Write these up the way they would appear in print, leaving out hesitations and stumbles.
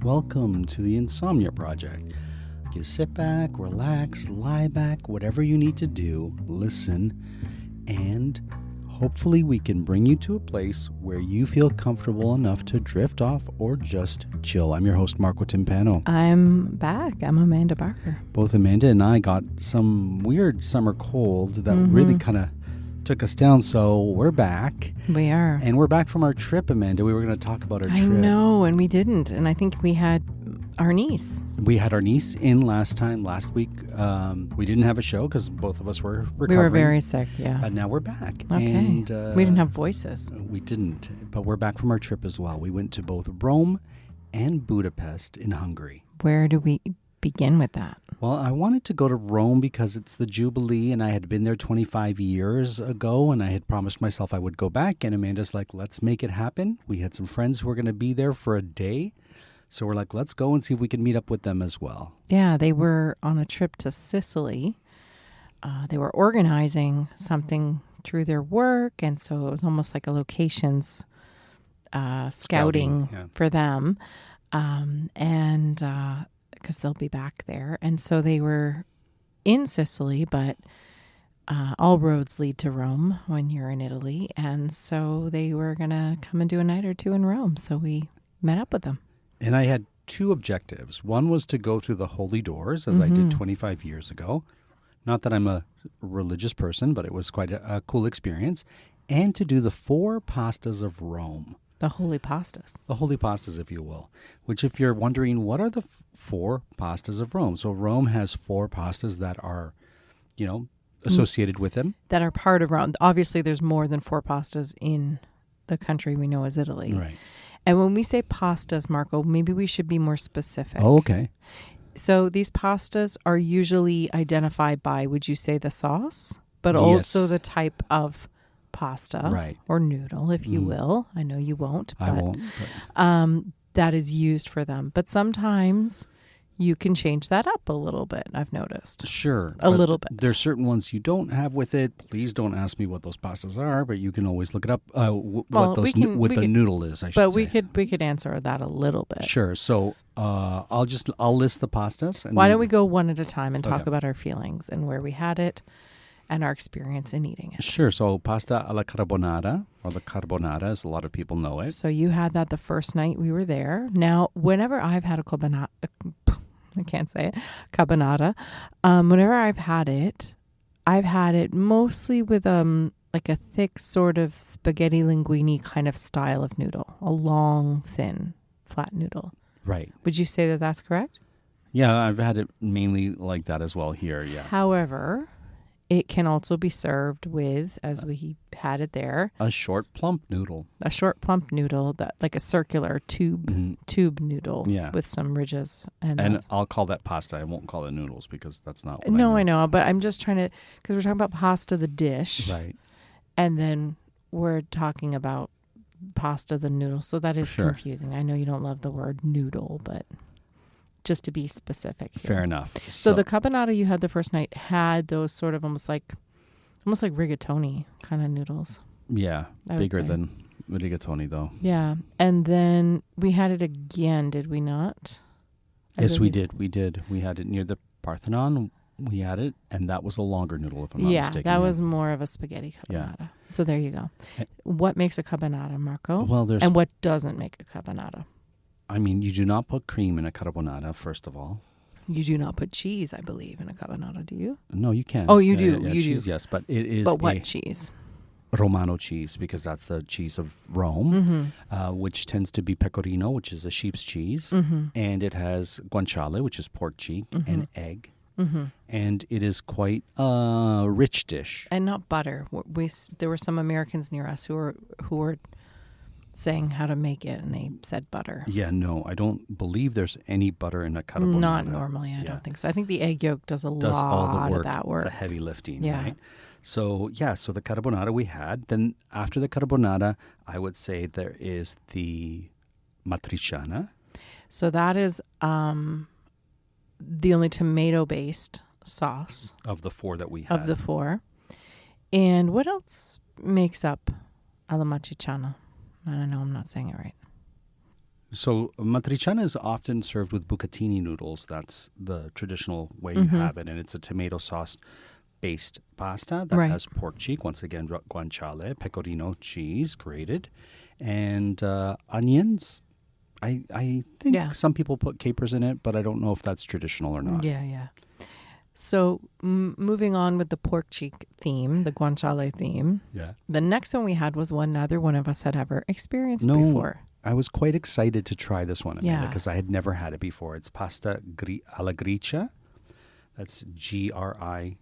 Welcome to the Insomnia Project. You sit back, relax, lie back, whatever you need to do, listen, and hopefully we can bring you to a place where you feel comfortable enough to drift off or just chill. I'm your host, Marco Timpano. I'm back. I'm Amanda Barker. Both Amanda and I got some weird summer colds that really kind of took us down, so we're back. We are. And we're back from our trip, Amanda. We were going to talk about our trip. I know, and we didn't. And I think we had our niece. We had our niece in last week. We didn't have a show because both of us were recovering. We were very sick, yeah. But now we're back. Okay. And, we didn't have voices. We didn't, but we're back from our trip as well. We went to both Rome and Budapest in Hungary. Where do we begin with that? Well, I wanted to go to Rome because it's the Jubilee, and I had been there 25 years ago, and I had promised myself I would go back, and Amanda's like, let's make it happen. We had some friends who were going to be there for a day, so we're like, let's go and see if we can meet up with them as well. Yeah, they were on a trip to Sicily. They were organizing something through their work, and so it was almost like a locations scouting for them, and because they'll be back there. And so they were in Sicily, but all roads lead to Rome when you're in Italy. And so they were going to come and do a night or two in Rome. So we met up with them. And I had two objectives. One was to go through the Holy Doors, as I did 25 years ago. Not that I'm a religious person, but it was quite a cool experience. And to do the 4 pastas of Rome. The holy pastas. The holy pastas, if you will. Which, if you're wondering, what are the 4 pastas of Rome? So Rome has 4 pastas that are, associated with them. That are part of Rome. Obviously, there's more than 4 pastas in the country we know as Italy. Right. And when we say pastas, Marco, maybe we should be more specific. Oh, okay. So these pastas are usually identified by, would you say, the sauce? But also the type of pasta, right, or noodle, if you will. I know you won't. But, I won't. That is used for them. But sometimes you can change that up a little bit, I've noticed. Sure. A little bit. There's certain ones you don't have with it. Please don't ask me what those pastas are, but you can always look it up, what the noodle is, I should say. But we could answer that a little bit. Sure. So I'll list the pastas. And why don't we go one at a time and talk about our feelings and where we had it and our experience in eating it. Sure. So pasta alla carbonara, or the carbonara, as a lot of people know it. So you had that the first night we were there. Now, whenever I've had a carbonara, I can't say it, carbonara, whenever I've had it mostly with like a thick sort of spaghetti linguine kind of style of noodle, a long, thin, flat noodle. Right. Would you say that that's correct? Yeah, I've had it mainly like that as well here, yeah. However, it can also be served with, as we had it there, a short plump noodle. A short plump noodle, that like a circular tube noodle with some ridges. And I'll call that pasta. I won't call it noodles because that's not what I know, but I'm just trying to, because we're talking about pasta, the dish. Right. And then we're talking about pasta, the noodle. So that is confusing. I know you don't love the word noodle, but just to be specific here. Fair enough. So the carbonara you had the first night had those sort of almost like rigatoni kind of noodles. Yeah, bigger than rigatoni though. Yeah, and then we had it again, did we not? Yes, we did. We did. We had it near the Parthenon. We had it, and that was a longer noodle, if I'm not mistaken. Yeah, that was more of a spaghetti carbonara. Yeah. So there you go. What makes a carbonara, Marco? Well, and what doesn't make a carbonara? I mean, you do not put cream in a carbonara, first of all. You do not put cheese, I believe, in a carbonara, do you? No, you can. Oh, you do. Yeah, you cheese, do. Yes, but it is. But what cheese? Romano cheese, because that's the cheese of Rome, which tends to be pecorino, which is a sheep's cheese, and it has guanciale, which is pork cheek, and egg, and it is quite a rich dish. And not butter. There were some Americans near us who were saying how to make it, and they said butter. Yeah, no, I don't believe there's any butter in a carbonara. Not normally, I don't think so. I think the egg yolk does all of that work. The heavy lifting, right? So, so the carbonara we had. Then after the carbonara, I would say there is the matriciana. So that is the only tomato-based sauce. Of the 4 that we had. Of the 4. And what else makes up alla matriciana? I don't know, I'm not saying it right. So matriciana is often served with bucatini noodles. That's the traditional way you have it. And it's a tomato sauce-based pasta that has pork cheek, once again, guanciale, pecorino cheese, grated, and onions. I think some people put capers in it, but I don't know if that's traditional or not. Yeah. So moving on with the pork cheek theme, the guanciale theme. Yeah. The next one we had was one neither one of us had ever experienced before. I was quite excited to try this one, Amanda, because I had never had it before. It's pasta alla gricia. That's Gricia.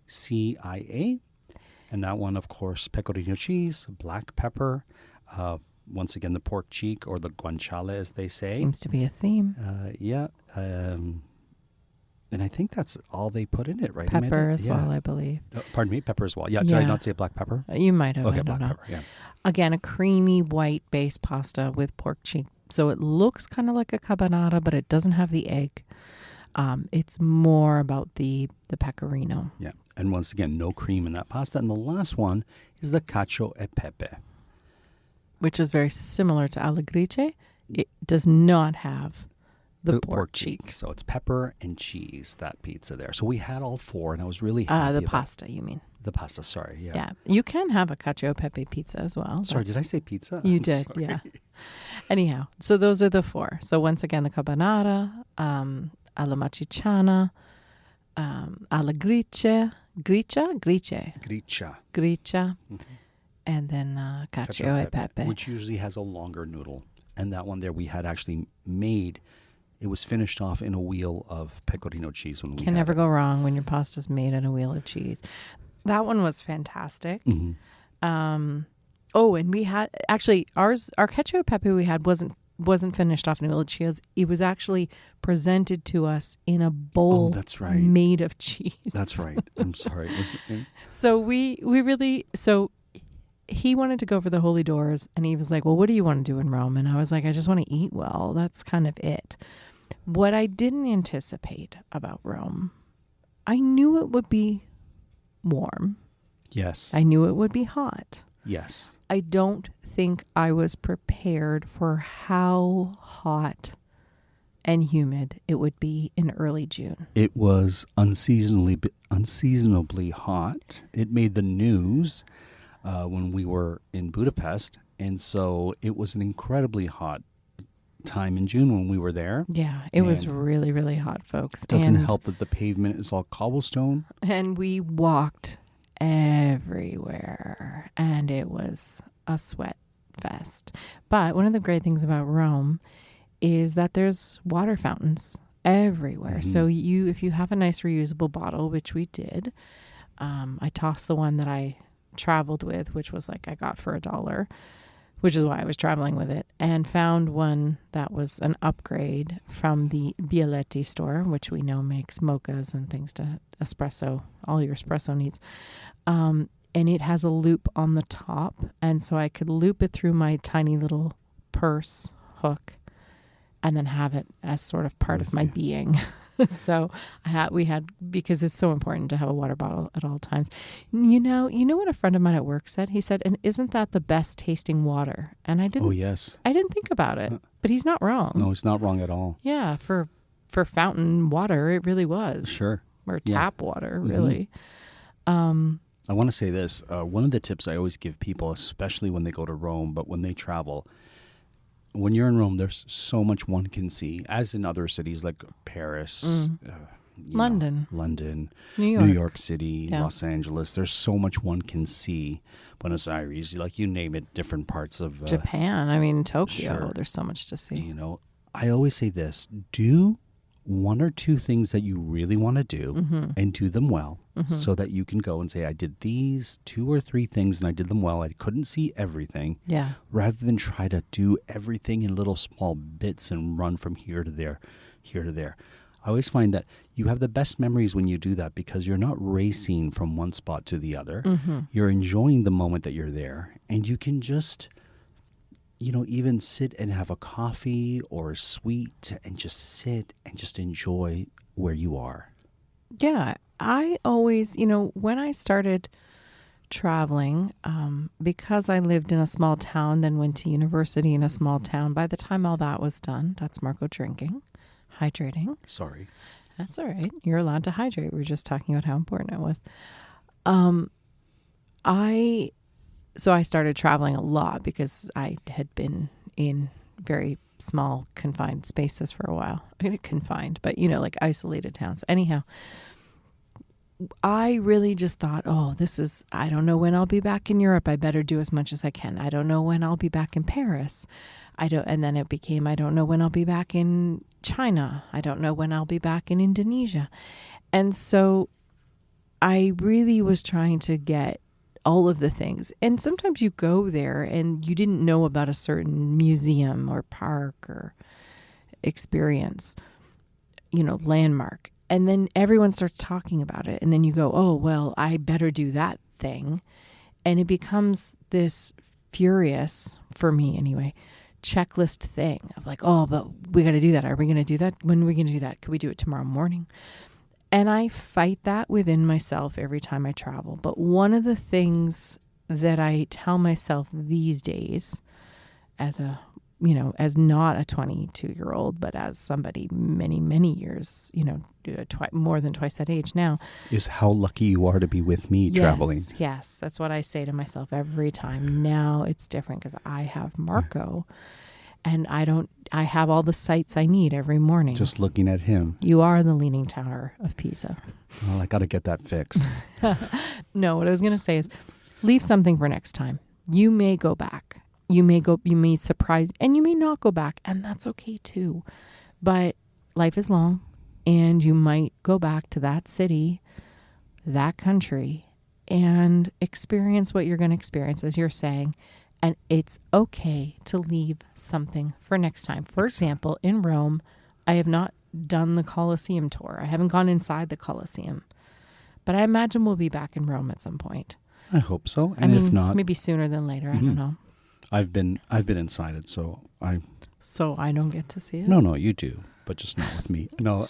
And that one, of course, pecorino cheese, black pepper, once again, the pork cheek or the guanciale, as they say. Seems to be a theme. And I think that's all they put in it, right? Pepper Amanda? as well, I believe. Pardon me, pepper as well. Yeah, did I not say black pepper? You might have. Okay, I don't black know. pepper, yeah. Again, a creamy white base pasta with pork cheek. So it looks kind of like a cabanata, but it doesn't have the egg. It's more about the pecorino. Yeah, and once again, no cream in that pasta. And the last one is the cacio e pepe, which is very similar to alla gricia. It does not have the pork cheek. So it's pepper and cheese, that pizza there. So we had all four, and I was really happy. The pasta, you mean? The pasta, sorry. Yeah. Yeah. You can have a cacio e pepe pizza as well. Sorry, did I say pizza? You did, sorry. yeah. Anyhow, so those are the four. So once again, the cabanata, alla matriciana, alla gricia, and then cacio e pepe. Which usually has a longer noodle. And that one there we had actually made, it was finished off in a wheel of pecorino cheese. When we can never go wrong when your pasta's made in a wheel of cheese. That one was fantastic. And we had, actually, our cacio e pepe we had wasn't finished off in a wheel of cheese. It was actually presented to us in a bowl made of cheese. That's right. I'm sorry. So he wanted to go for the holy doors, and he was like, well, what do you want to do in Rome? And I was like, I just want to eat well. That's kind of it. What I didn't anticipate about Rome, I knew it would be warm. Yes. I knew it would be hot. Yes. I don't think I was prepared for how hot and humid it would be in early June. It was unseasonably hot. It made the news when we were in Budapest, and so it was an incredibly hot time in June when we were there. Yeah, it was really, really hot, folks. It doesn't help that the pavement is all cobblestone. And we walked everywhere, and it was a sweat fest. But one of the great things about Rome is that there's water fountains everywhere. So if you have a nice reusable bottle, which we did, I tossed the one that I traveled with, which was like I got for $1, which is why I was traveling with it, and found one that was an upgrade from the Bialetti store, which we know makes mochas and things to espresso, all your espresso needs. And it has a loop on the top, and so I could loop it through my tiny little purse hook and then have it as sort of part of my being. So we had, because it's so important to have a water bottle at all times. You know what a friend of mine at work said? He said, and isn't that the best tasting water? And I didn't. Oh, yes. I didn't think about it, but he's not wrong. No, he's not wrong at all. Yeah, for fountain water, it really was. Sure. Or tap water, really. I want to say this. One of the tips I always give people, especially when they go to Rome, but when they travel, when you're in Rome, there's so much one can see, as in other cities like Paris, London, New York City, Los Angeles. There's so much one can see. Buenos Aires, like you name it, different parts of Japan. I mean, Tokyo. Sure. There's so much to see. I always say this: do one or two things that you really want to do and do them well, so that you can go and say, I did these 2 or 3 things and I did them well. I couldn't see everything. Yeah. Rather than try to do everything in little small bits and run from here to there. I always find that you have the best memories when you do that, because you're not racing from one spot to the other. You're enjoying the moment that you're there, and you can just, even sit and have a coffee or a sweet and just sit and just enjoy where you are. Yeah. I always, when I started traveling, because I lived in a small town, then went to university in a small town. By the time all that was done, that's Marco drinking, hydrating. Sorry. That's all right. You're allowed to hydrate. We were just talking about how important it was. I started traveling a lot because I had been in very small confined spaces for a while. Confined, but like isolated towns. Anyhow, I really just thought, I don't know when I'll be back in Europe. I better do as much as I can. I don't know when I'll be back in Paris. And then it became, I don't know when I'll be back in China. I don't know when I'll be back in Indonesia. And so I really was trying to get all of the things. And sometimes you go there and you didn't know about a certain museum or park or experience, landmark. And then everyone starts talking about it. And then you go, oh, well, I better do that thing. And it becomes this furious, for me anyway, checklist thing of like, oh, but we got to do that. Are we going to do that? When are we going to do that? Could we do it tomorrow morning? And I fight that within myself every time I travel. But one of the things that I tell myself these days as as not a 22-year-old, but as somebody many, many years, more than twice that age now, is how lucky you are to be with me traveling. Yes, that's what I say to myself every time. Now it's different because I have Marco, and I have all the sights I need every morning. Just looking at him. You are the Leaning Tower of Pisa. Well, I got to get that fixed. No, what I was going to say is leave something for next time. You may go back. You may surprise, and you may not go back, and that's okay too. But life is long, and you might go back to that city, that country, and experience what you're going to experience, as you're saying. And it's okay to leave something for next time. For example, in Rome, I have not done the Colosseum tour. I haven't gone inside the Colosseum, but I imagine we'll be back in Rome at some point. I hope so. And if not, maybe sooner than later. I don't know. I've been inside it, so I don't get to see it. No, you do, but just not with me. No,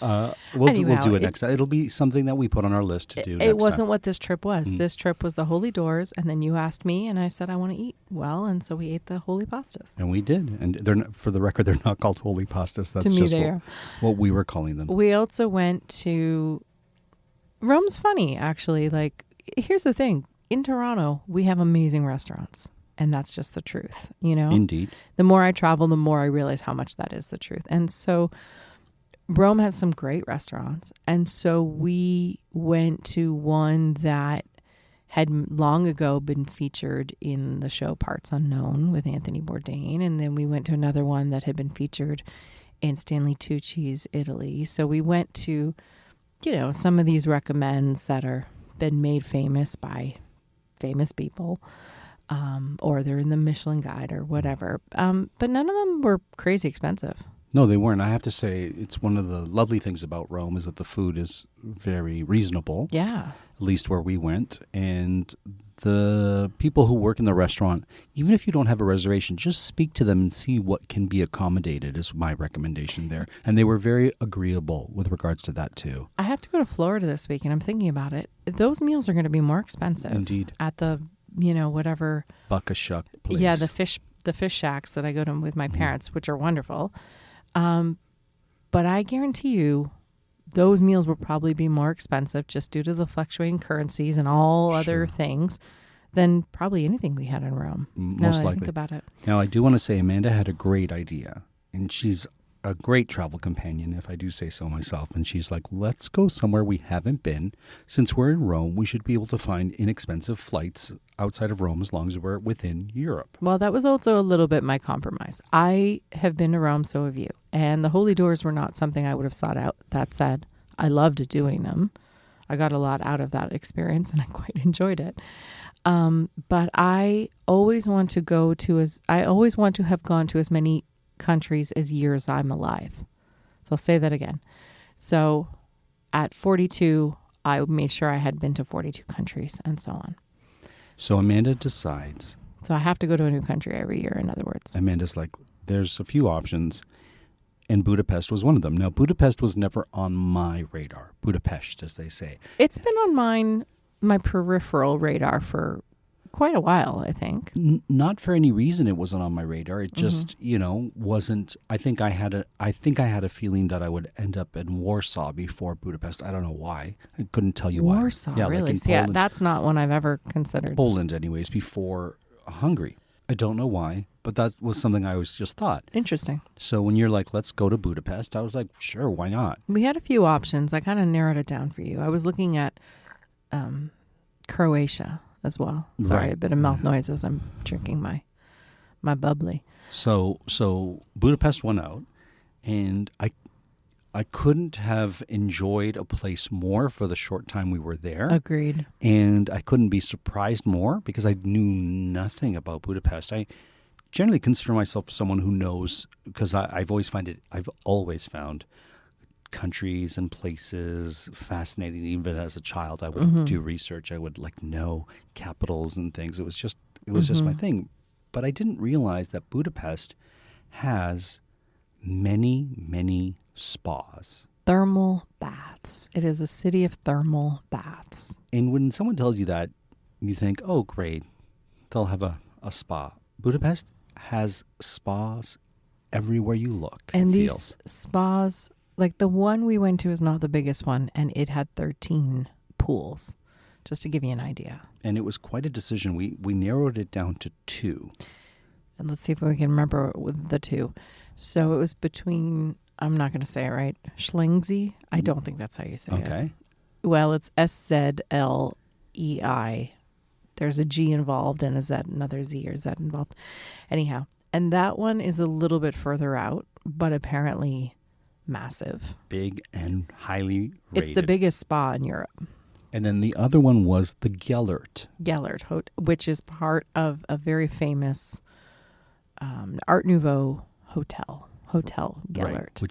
we'll do it next time. It'll be something that we put on our list to do. It wasn't what this trip was. This trip was the Holy Doors, and then you asked me, and I said I want to eat well, and so we ate the holy pastas. And we did, and they're not, for the record, they're not called holy pastas. That's to me, just what we were calling them. We also went to Rome's funny, actually. Like, here's the thing: in Toronto, we have amazing restaurants. And that's just the truth, Indeed. The more I travel, the more I realize how much that is the truth. And so Rome has some great restaurants. And so we went to one that had long ago been featured in the show Parts Unknown with Anthony Bourdain. And then we went to another one that had been featured in Stanley Tucci's Italy. So we went to, some of these recommends that are been made famous by famous people. Or they're in the Michelin Guide or whatever. But none of them were crazy expensive. No, they weren't. I have to say, it's one of the lovely things about Rome is that the food is very reasonable. Yeah. At least where we went. And the people who work in the restaurant, even if you don't have a reservation, just speak to them and see what can be accommodated is my recommendation there. And they were very agreeable with regards to that, too. I have to go to Florida this week, and I'm thinking about it. Those meals are going to be more expensive. Indeed. At the whatever Buck-a-shuck place. Yeah, the fish shacks that I go to with my parents, which are wonderful. But I guarantee you those meals will probably be more expensive just due to the fluctuating currencies and all other things than probably anything we had in Rome. Most likely. I think about it. Now, I do want to say Amanda had a great idea, and she's a great travel companion, if I do say so myself. And she's like, let's go somewhere we haven't been. Since we're in Rome, we should be able to find inexpensive flights outside of Rome as long as we're within Europe. Well, that was also a little bit my compromise. I have been to Rome, so have you. And the Holy Doors were not something I would have sought out. That said, I loved doing them. I got a lot out of that experience, and I quite enjoyed it. But I always want to have gone to as many countries as years I'm alive. So I'll say that again. So at 42, I made sure I had been to 42 countries and so on. So Amanda decides. So I have to go to a new country every year, in other words. Amanda's like, there's a few options, and Budapest was one of them. Now, Budapest was never on my radar. Budapest, as they say. It's been on my peripheral radar for quite a while, I think. Not for any reason it wasn't on my radar. It just, wasn't. I think I had a feeling that I would end up in Warsaw before Budapest. I don't know why. I couldn't tell you why. Warsaw, really? Like yeah, that's not one I've ever considered. Poland, anyways, before Hungary. I don't know why, but that was something I always just thought. Interesting. So when you're like, let's go to Budapest, I was like, sure, why not? We had a few options. I kind of narrowed it down for you. I was looking at Croatia as well. Sorry, Right. a bit of mouth noise as I'm drinking my bubbly. So Budapest won out, and I couldn't have enjoyed a place more for the short time we were there. Agreed. And I couldn't be surprised more because I knew nothing about Budapest. I generally consider myself someone who knows, because I've always found countries and places fascinating. Even as a child, I would do research. I would know capitals and things. It was just my thing. But I didn't realize that Budapest has many, many spas. Thermal baths. It is a city of thermal baths. And when someone tells you that, you think, oh, great, they'll have a spa. Budapest has spas everywhere you look. And these spas, like the one we went to is not the biggest one, and it had 13 pools, just to give you an idea. And it was quite a decision. We narrowed it down to 2. And let's see if we can remember with the 2. So it was between, I'm not going to say it right, Schlingsee. I don't think that's how you say it. Okay. Well, it's SZLEI. There's a G involved and another Z or Z involved. Anyhow, and that one is a little bit further out, but apparently massive. Big and highly rated. It's the biggest spa in Europe. And then the other one was the Gellert, which is part of a very famous Art Nouveau Hotel Gellert, right,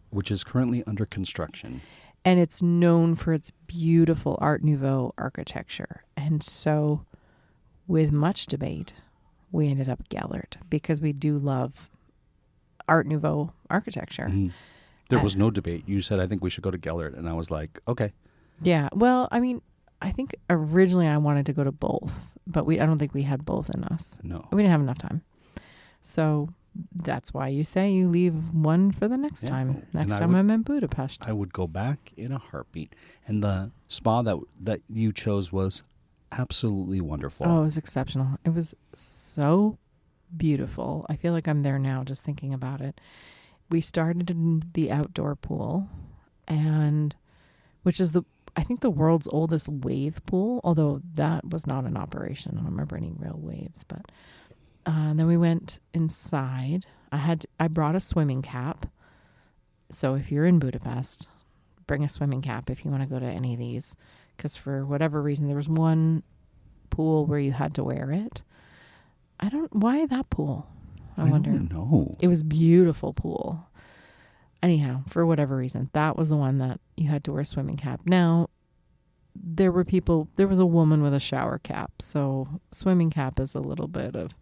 which is currently under construction, and it's known for its beautiful Art Nouveau architecture. And so, with much debate, we ended up Gellert because we do love Art Nouveau architecture. Mm-hmm. There was no debate. You said, I think we should go to Gellert, and I was like, okay. Yeah. Well, I mean, I think originally I wanted to go to both, but I don't think we had both in us. No, we didn't have enough time. So that's why you say you leave one for the next time. Next time I'm in Budapest. I would go back in a heartbeat. And the spa that you chose was absolutely wonderful. Oh, it was exceptional. It was so beautiful. I feel like I'm there now just thinking about it. We started in the outdoor pool, and which is I think the world's oldest wave pool, although that was not in operation. I don't remember any real waves, but then we went inside. I brought a swimming cap. So if you're in Budapest, bring a swimming cap if you want to go to any of these, because for whatever reason, there was one pool where you had to wear it. Why that pool? I wonder. Don't know. It was beautiful pool. Anyhow, for whatever reason, that was the one that you had to wear a swimming cap. Now, there was a woman with a shower cap. So swimming cap is a little bit of,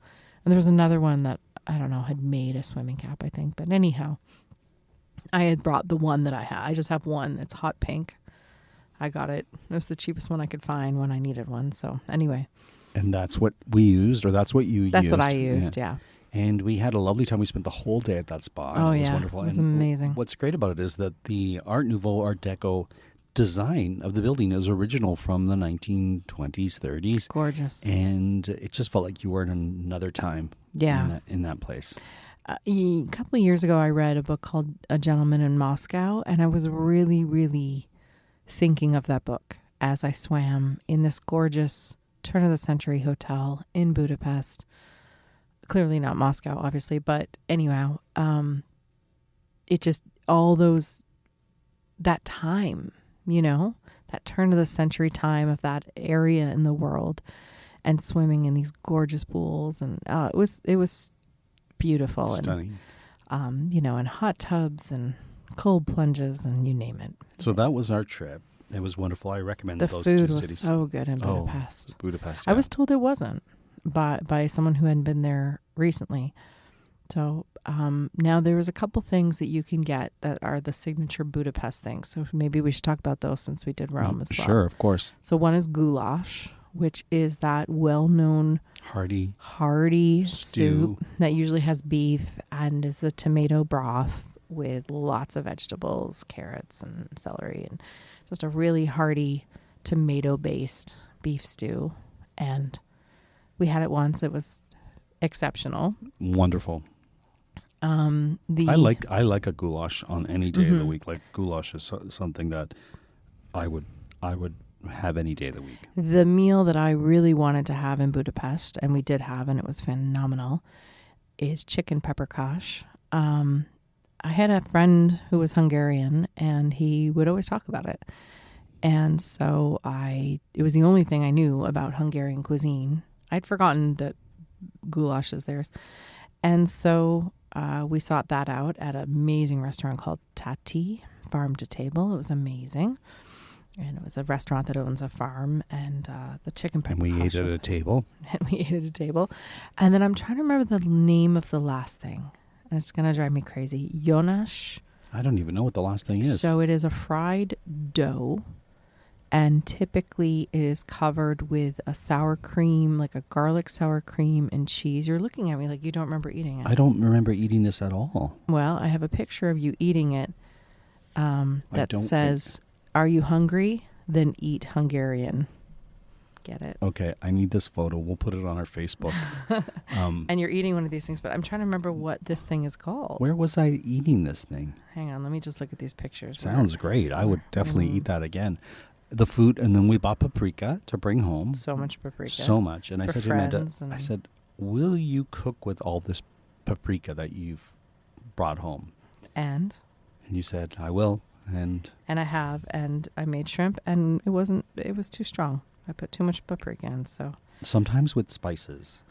and there was another one that, I don't know, had made a swimming cap, I think. But anyhow, I had brought the one that I had. I just have one. It's hot pink. I got it. It was the cheapest one I could find when I needed one. So anyway. And that's what we used, or that's what you used. That's what I used, yeah. And we had a lovely time. We spent the whole day at that spa. Oh, it was yeah. wonderful. It was and amazing. What's great about it is that the Art Nouveau, Art Deco design of the building is original from the 1920s, 30s. Gorgeous. And it just felt like you were in another time in that place. A couple of years ago, I read a book called A Gentleman in Moscow, and I was really, really thinking of that book as I swam in this gorgeous turn-of-the-century hotel in Budapest. Clearly not Moscow, obviously, but anyhow, it just, that time, that turn-of-the-century time of that area in the world, and swimming in these gorgeous pools, and it was beautiful. Stunning. And, and hot tubs and cold plunges and you name it. So that was our trip. It was wonderful. I recommend those two cities. The food was so good in Budapest. Budapest. Yeah. I was told it wasn't by someone who hadn't been there recently. So now there was a couple things that you can get that are the signature Budapest things. So maybe we should talk about those since we did Rome as well. Sure, of course. So one is goulash, which is that well-known hearty soup that usually has beef and is a tomato broth with lots of vegetables, carrots and celery, and just a really hearty tomato-based beef stew. And we had it once. It was exceptional. Wonderful. I like a goulash on any day of the week. Like goulash is something that I would have any day of the week. The meal that I really wanted to have in Budapest, and we did have, and it was phenomenal, is chicken paprikash. I had a friend who was Hungarian, and he would always talk about it. And so it was the only thing I knew about Hungarian cuisine. I'd forgotten that goulash is theirs. And so we sought that out at an amazing restaurant called Tati, Farm to Table. It was amazing. And it was a restaurant that owns a farm, and the chicken paprikash. And we ate at a table. And we ate at a table. And then I'm trying to remember the name of the last thing. And it's going to drive me crazy. Jonas. I don't even know what the last thing is. So it is a fried dough. And typically it is covered with a sour cream, like a garlic sour cream and cheese. You're looking at me like you don't remember eating it. I don't remember eating this at all. Well, I have a picture of you eating it that says, "Are you hungry? Then eat Hungarian." Get it? Okay, I need this photo. We'll put it on our Facebook. And you're eating one of these things, but I'm trying to remember what this thing is called. Where was I eating this thing? Hang on, let me just look at these pictures. Sounds great. I would definitely eat that again. The food, and then we bought paprika to bring home. So much paprika. So much. And I said to Amanda, I said, will you cook with all this paprika that you've brought home? And you said, I will. And I have, and I made shrimp, and it was too strong. I put too much paprika in, so. Sometimes with spices,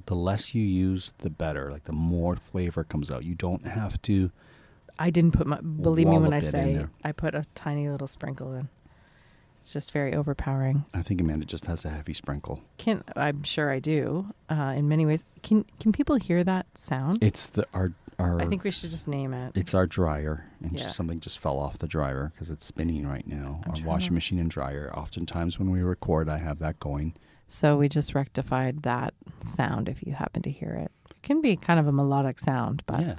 the less you use, the better. Like the more flavor comes out. You don't have to. I didn't put believe me when I say I put a tiny little sprinkle in. It's just very overpowering. I think Amanda just has a heavy sprinkle. I'm sure I do. In many ways, can people hear that sound? It's our. I think we should just name it. It's our dryer, and something just fell off the dryer because it's spinning right now. Our washing machine and dryer. Oftentimes when we record, I have that going. So we just rectified that sound. If you happen to hear it, it can be kind of a melodic sound, but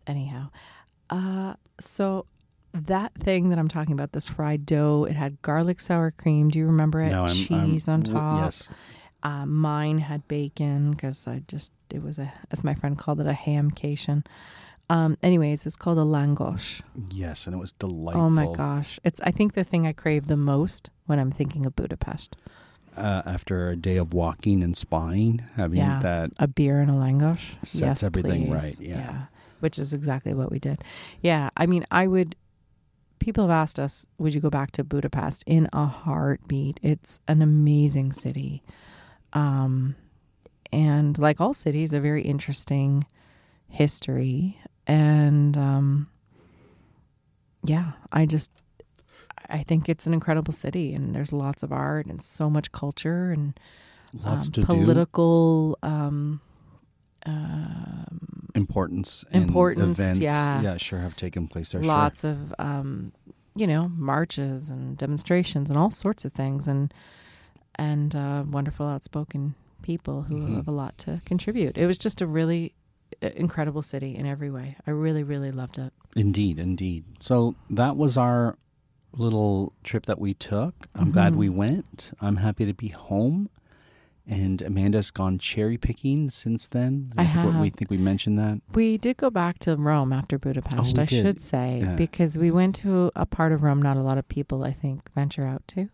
anyhow, so that thing that I'm talking about, this fried dough, it had garlic sour cream. Do you remember it? Cheese on top. Yes. Mine had bacon because it was as my friend called it, a hamcation. Anyways, it's called a langos. Yes, and it was delightful. Oh my gosh. It's, I think, the thing I crave the most when I'm thinking of Budapest. After a day of walking and spying, having that. A beer and a langos. Sets everything please. right. Yeah. Which is exactly what we did. Yeah. I mean, people have asked us, would you go back to Budapest? In a heartbeat. It's an amazing city. And like all cities, a very interesting history. And I think it's an incredible city, and there's lots of art and so much culture and lots to political importance events. Yeah, sure have taken place there. Lots of marches and demonstrations and all sorts of things, and wonderful outspoken people who have a lot to contribute. It was just a really incredible city in every way. I really, really loved it. Indeed. So that was our little trip that we took. I'm glad we went. I'm happy to be home. And Amanda's gone cherry picking since then. I think we mentioned that. We did go back to Rome after Budapest, should say, because we went to a part of Rome not a lot of people, I think, venture out to.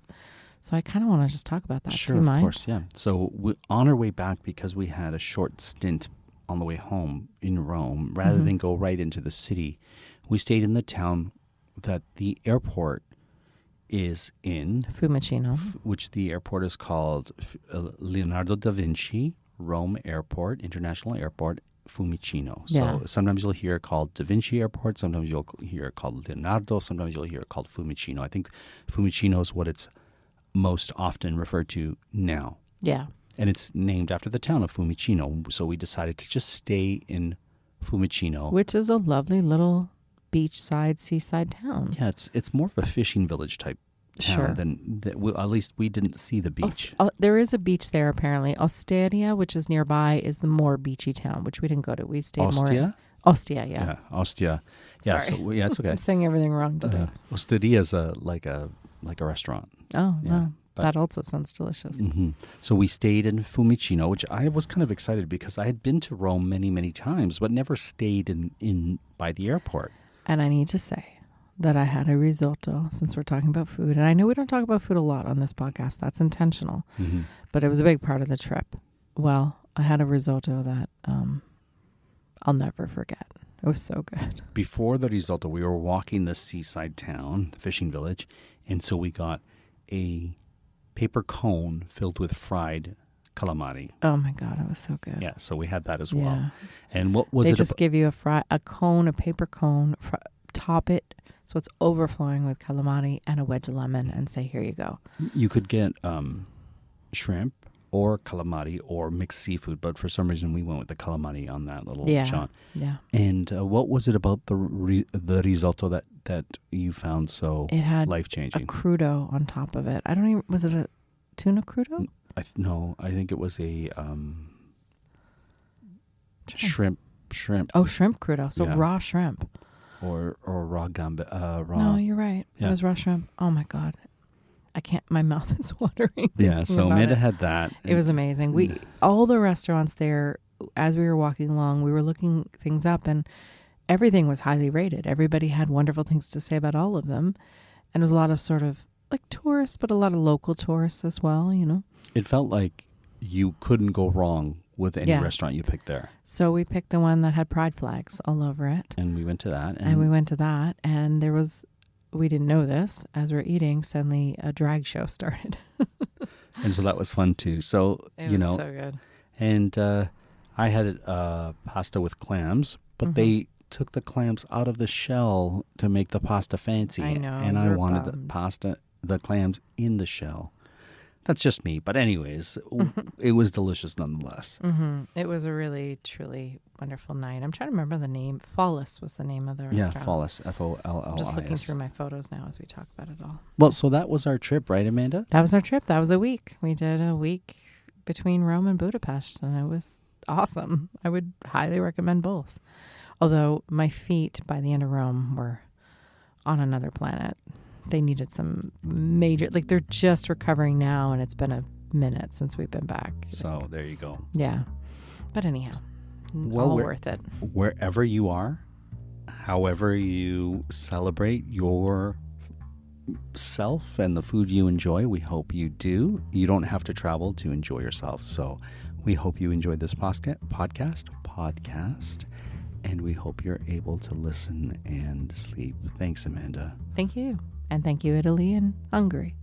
So I kind of want to just talk about that. Sure, of course, yeah. So on our way back, because we had a short stint on the way home in Rome, rather than go right into the city, we stayed in the town that the airport is in. Fiumicino. Which the airport is called Leonardo da Vinci Rome Airport, International Airport, Fiumicino. So sometimes you'll hear it called Da Vinci Airport, sometimes you'll hear it called Leonardo, sometimes you'll hear it called Fiumicino. I think Fiumicino is what it's most often referred to now. Yeah. And it's named after the town of Fiumicino. So we decided to just stay in Fiumicino. Which is a lovely little beachside, seaside town. Yeah, it's more of a fishing village type Sure. then at least we didn't see the beach. There is a beach there apparently. Ostia, which is nearby, is the more beachy town, which we didn't go to. We stayed more in Ostia, yeah. Yeah, Ostia. Yeah, Sorry. so it's okay. I'm saying everything wrong today. Osteria is like a restaurant. Oh, Yeah, wow. but- That also sounds delicious. Mm-hmm. So we stayed in Fiumicino, which I was kind of excited because I had been to Rome many, many times, but never stayed in by the airport. And I need to say that I had a risotto, since we're talking about food. And I know we don't talk about food a lot on this podcast. That's intentional. Mm-hmm. But it was a big part of the trip. Well, I had a risotto that I'll never forget. It was so good. Before the risotto, we were walking the seaside town, the fishing village, and so we got a paper cone filled with fried calamari. Oh my God, it was so good. Yeah, so we had that as well. Yeah. And what was They it? just give you a paper cone, top it so it's overflowing with calamari and a wedge of lemon, and say, here you go. You could get shrimp or calamari or mixed seafood, but for some reason we went with the calamari on that little shot. Yeah. And what was it about the risotto that you found so It had life-changing? a crudo on top of it. I don't even, was it a tuna crudo? No, I think it was a shrimp. Oh, shrimp crudo. So raw shrimp. Or raw gambit. Raw. No, you're right. Yeah. It was raw shrimp. Oh my God. I can't, my mouth is watering. Yeah, so Amanda had that. It was amazing. All the restaurants there, as we were walking along, we were looking things up, and everything was highly rated. Everybody had wonderful things to say about all of them. And there was a lot of sort of like tourists, but a lot of local tourists as well, you know. It felt like you couldn't go wrong with any restaurant you picked there. So we picked the one that had pride flags all over it. And we went to that. And we went to that, and there was, we didn't know this, as we were eating, suddenly a drag show started. And so that was fun too. So, it was so good. And I had pasta with clams, but they took the clams out of the shell to make the pasta fancy. I know. And I wanted the clams in the shell. That's just me. But anyways, it was delicious nonetheless. Mm-hmm. It was a really, truly wonderful night. I'm trying to remember the name. Follis was the name of the restaurant. Yeah, Follis, Follis. I'm just looking through my photos now as we talk about it all. Well, so that was our trip, right, Amanda? That was our trip. That was a week. We did a week between Rome and Budapest, and it was awesome. I would highly recommend both. Although my feet by the end of Rome were on another planet. They needed some major, like they're just recovering now, and it's been a minute since we've been back. So there you go. Yeah. But anyhow, all worth it. Wherever you are, however you celebrate your self and the food you enjoy, we hope you do. You don't have to travel to enjoy yourself. So we hope you enjoyed this podcast, and we hope you're able to listen and sleep. Thanks, Amanda. Thank you. And thank you, Italy and Hungary.